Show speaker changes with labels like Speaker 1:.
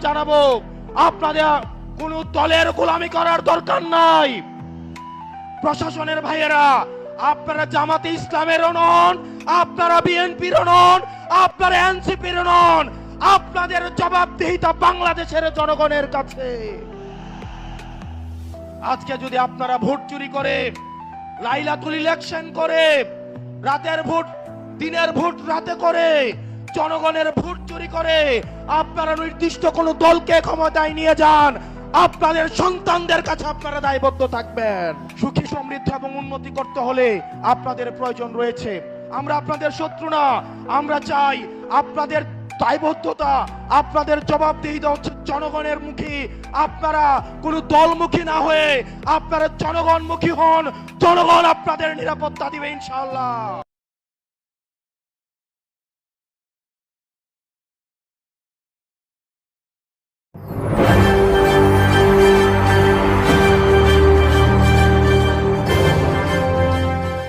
Speaker 1: জানাবো আপনাদের কোন দলের গোলামি করার দরকার নাই। প্রশাসনের ভাইয়েরা, আপনারা জামাতে ইসলামেরও নন, আপনারা বিএনপির নন, আপনারা এনসিপির নন। আপনাদের জবাবদিহিতা বাংলাদেশের জনগণের কাছে। আজকে যদি আপনারা ভোট চুরি করে, লাইলাতুল ইলেকশন করে, রাতের ভোট দিনের ভোট রাতে করে, জনগণের ভোট চুরি করে আপনারা নির্দিষ্ট কোন দলকে ক্ষমতায় নিয়ে যান, আপনাদের সন্তানদের কাছে আপনারা দায়বদ্ধ থাকবেন। সুখী সমৃদ্ধ এবং উন্নতি করতে হলে আপনাদের প্রয়োজন রয়েছে। আমরা আপনাদের শত্রু না, আমরা চাই আপনাদের দায়বদ্ধতা, আপনাদের জবাবদিহিতা হচ্ছে জনগণের মুখী। আপনারা কোন দলমুখী না হয়ে আপনারা জনগণমুখী হন, জনগণ আপনাদের নিরাপত্তা দিবে ইনশাআল্লাহ।